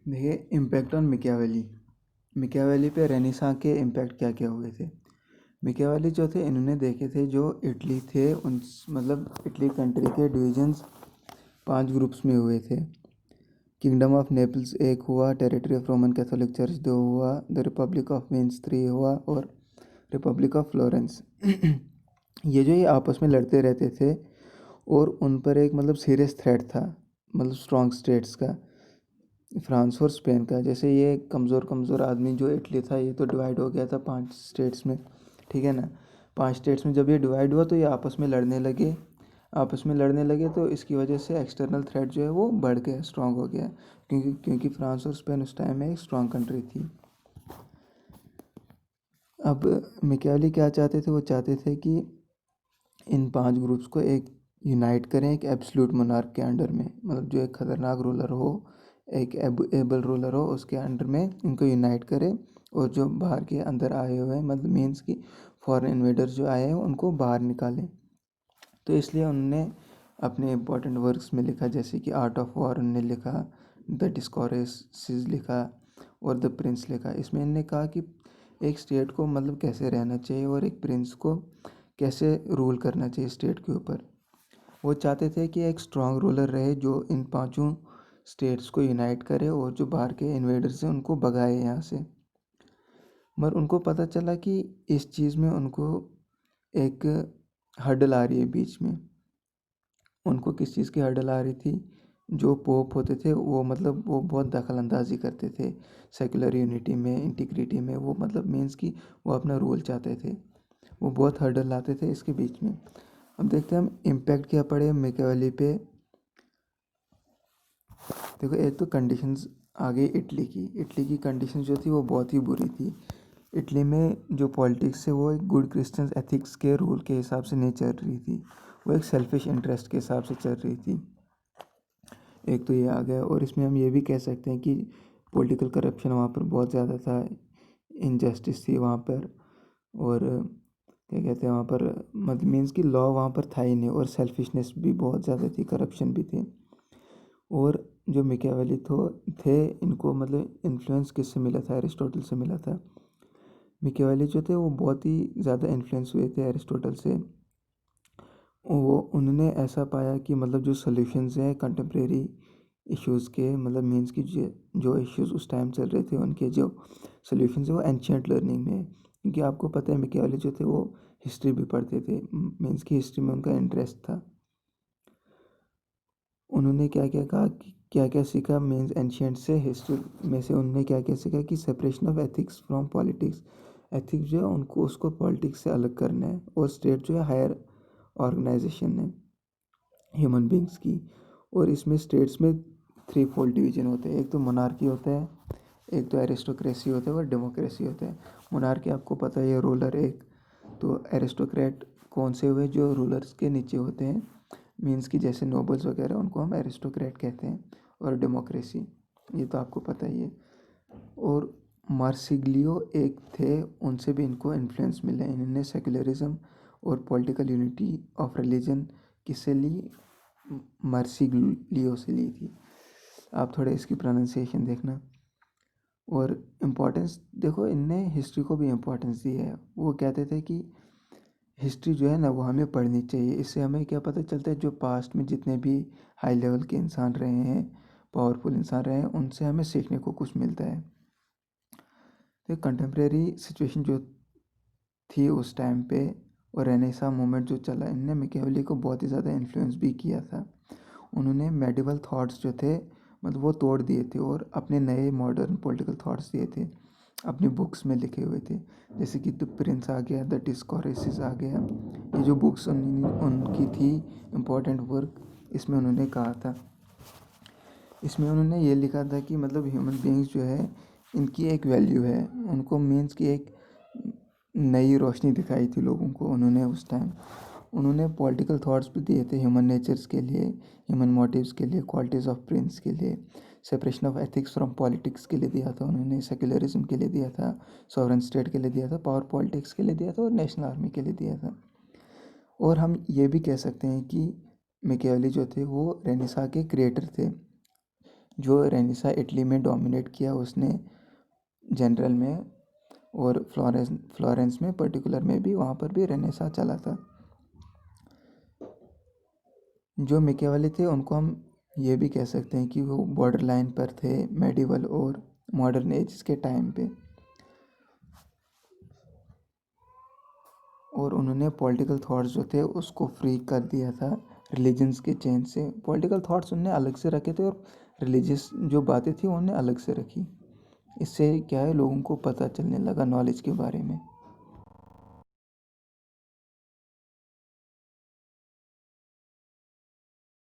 देखिए, impact on मिकियावेली पे renaissance के इम्पैक्ट क्या क्या हुए थे। मिकियावेली जो थे, इन्होंने देखे थे जो इटली थे उन मतलब इटली कंट्री के डिविजन्स 5 ग्रुप्स में हुए थे। किंगडम ऑफ नेपल्स एक हुआ, territory of Roman Catholic church 2 हुआ, द रिपब्लिक ऑफ वेन्स 3 हुआ और रिपब्लिक ऑफ फ्लोरेंस। ये आपस में लड़ते रहते थे और उन पर एक सीरियस थ्रेट था, स्ट्रॉन्ग स्टेट्स का, फ्रांस और स्पेन का। जैसे ये कमज़ोर आदमी जो इटली था, ये तो डिवाइड हो गया था 5 स्टेट्स में, ठीक है ना। 5 स्टेट्स में जब ये डिवाइड हुआ तो ये आपस में लड़ने लगे तो इसकी वजह से एक्सटर्नल थ्रेट जो है वो बढ़ गया, स्ट्रांग हो गया, क्योंकि फ्रांस और स्पेन उस टाइम में एक स्ट्रांग कंट्री थी। अब मिकेली क्या चाहते थे, वो चाहते थे कि इन 5 ग्रुप्स को एक यूनाइट करें एक एब्सोल्यूट मोनार्क के अंडर में, जो एक ख़तरनाक रूलर हो, एक एबल रूलर हो, उसके अंडर में इनको यूनाइट करें और जो बाहर के अंदर आए हुए हैं, मीन्स कि फॉरेन इन्वेडर्स जो आए हैं उनको बाहर निकालें। तो इसलिए उन्होंने अपने इम्पोर्टेंट वर्क्स में लिखा, जैसे कि आर्ट ऑफ वॉर उन्होंने लिखा, द डिस्कोरेसिस लिखा और द प्रिंस लिखा। इसमें इन्होंने कहा कि एक स्टेट को कैसे रहना चाहिए और एक प्रिंस को कैसे रूल करना चाहिए स्टेट के ऊपर। वो चाहते थे कि एक स्ट्रांग रूलर रहे जो इन 5 स्टेट्स को यूनाइट करे और जो बाहर के इन्वेडर्स हैं उनको भगाए यहाँ से। मगर उनको पता चला कि इस चीज़ में उनको एक हर्डल आ रही है बीच में। उनको किस चीज़ की हर्डल आ रही थी, जो पोप होते थे वो वो बहुत दखल अंदाजी करते थे सेकुलर यूनिटी में, इंटीग्रिटी में। वो मीन्स कि वो अपना रूल चाहते थे, वो बहुत हर्डल लाते थे इसके बीच में। अब देखते हैं हम इम्पैक्ट क्या पड़े मैकियावेली पे। देखो, एक तो कंडीशंस आ गई इटली की कंडीशन जो थी वो बहुत ही बुरी थी। इटली में जो पॉलिटिक्स है वो एक गुड क्रिश्चियन एथिक्स के रूल के हिसाब से नहीं चल रही थी, वो एक सेल्फिश इंटरेस्ट के हिसाब से चल रही थी। एक तो ये आ गया, और इसमें हम ये भी कह सकते हैं कि पॉलिटिकल करप्शन वहाँ पर बहुत ज़्यादा था, इनजस्टिस थी वहाँ पर, और क्या कहते हैं वहाँ पर मीन्स कि लॉ वहाँ पर था ही नहीं, और सेल्फिशनेस भी बहुत ज़्यादा थी, करप्शन भी थी। और जो मिकियावेली थे, इनको इन्फ्लुएंस किससे मिला था, एरिस्टोटल से मिला था। मिकियावेली जो थे वो बहुत ही ज़्यादा इन्फ्लुएंस हुए थे एरिस्टोटल से। वो उन्होंने ऐसा पाया कि जो सॉल्यूशंस हैं कंटेम्प्रेरी इश्यूज़ के, मीन्स कि जो इश्यूज़ उस टाइम चल रहे थे उनके जो सॉल्यूशंस है वो एंशिएंट लर्निंग में है। क्योंकि आपको पता है मिकियावेली जो थे वो हिस्ट्री भी पढ़ते थे, मीन्स कि हिस्ट्री में उनका इंटरेस्ट था। उन्होंने क्या क्या कहा कि क्या क्या सीखा, मीन्स एंशिएंट से हिस्ट्री में से उन्होंने क्या क्या सीखा कि separation of ethics from politics. Ethics जो है उनको उसको पॉलिटिक्स से अलग करना है, और स्टेट जो है हायर ऑर्गेनाइजेशन है ह्यूमन बींग्स की। और इसमें स्टेट्स में 3 फोल्ड डिवीजन होते हैं, एक तो मोनार्की होता है, एक तो एरिस्टोक्रेसी होता है और डेमोक्रेसी होता है। मोनार्की आपको पता है, ये रूलर एक, तो एरिस्टोक्रेट कौन से हुए, जो रूलर्स के नीचे होते हैं, मीन्स कि जैसे नोबल्स वगैरह, उनको हम एरिस्टोक्रेट कहते हैं। और डेमोक्रेसी, ये तो आपको पता ही है। और मार्सिग्लियो एक थे, उनसे भी इनको इन्फ्लुएंस मिला। इन्होंने सेकुलरिज्म और पॉलिटिकल यूनिटी ऑफ रिलीजन किससे ली, मार्सिग्लियो से ली थी। आप थोड़े इसकी प्रोनाउंसिएशन देखना। और इम्पोर्टेंस देखो, इनने हिस्ट्री को भी इम्पोर्टेंस दी है। वो कहते थे कि हिस्ट्री जो है ना वो हमें पढ़नी चाहिए, इससे हमें क्या पता चलता है जो पास्ट में जितने भी हाई लेवल के इंसान रहे हैं, पावरफुल इंसान रहे हैं, उनसे हमें सीखने को कुछ मिलता है। तो कंटेम्प्रेरी सिचुएशन जो थी उस टाइम पे, और रेनेसां मूवमेंट जो चला, इनने मैकियावेली को बहुत ही ज़्यादा इन्फ्लुएंस भी किया था। उन्होंने मेडिवल थॉट्स जो थे वो तोड़ दिए थे और अपने नए मॉडर्न पॉलिटिकल थॉट्स दिए थे, अपनी बुक्स में लिखे हुए थे। जैसे कि द प्रिंस आ गया, द डिस्कोरेसिस आ गया, ये जो बुक्स उनकी थी इम्पोर्टेंट वर्क, इसमें उन्होंने कहा था, इसमें उन्होंने ये लिखा था कि ह्यूमन बीइंग्स जो है इनकी एक वैल्यू है। उनको मीन्स की एक नई रोशनी दिखाई थी लोगों को उन्होंने उस टाइम। उन्होंने पॉलिटिकल थॉट्स भी दिए थे ह्यूमन नेचर्स के लिए, ह्यूमन मोटिव्स के लिए, क्वालिटीज़ ऑफ प्रिंस के लिए, separation of ethics from politics के लिए दिया था उन्होंने, सेक्युलरिज्म के लिए दिया था, सॉवरेन स्टेट के लिए दिया था, पावर पॉलिटिक्स के लिए दिया था और नेशनल आर्मी के लिए दिया था। और हम ये भी कह सकते हैं कि मैकियावेली जो थे वो रेनेसां के क्रिएटर थे, जो रेनेसा इटली में डोमिनेट किया उसने जनरल में, और फ्लोरेंस में पर्टिकुलर में भी, वहाँ पर भी रेनेसा चला था। जो मिकेवेली थे उनको हम ये भी कह सकते हैं कि वो बॉर्डर लाइन पर थे मेडिवल और मॉडर्न एज के टाइम पे, और उन्होंने पॉलिटिकल थॉट्स जो थे उसको फ्री कर दिया था रिलीजन्स के चेंज से। पॉलिटिकल थॉट्स उन्होंने अलग से रखे थे और रिलीजियस जो बातें थी उन्होंने अलग से रखी। इससे क्या है, लोगों को पता चलने लगा नॉलेज के बारे में।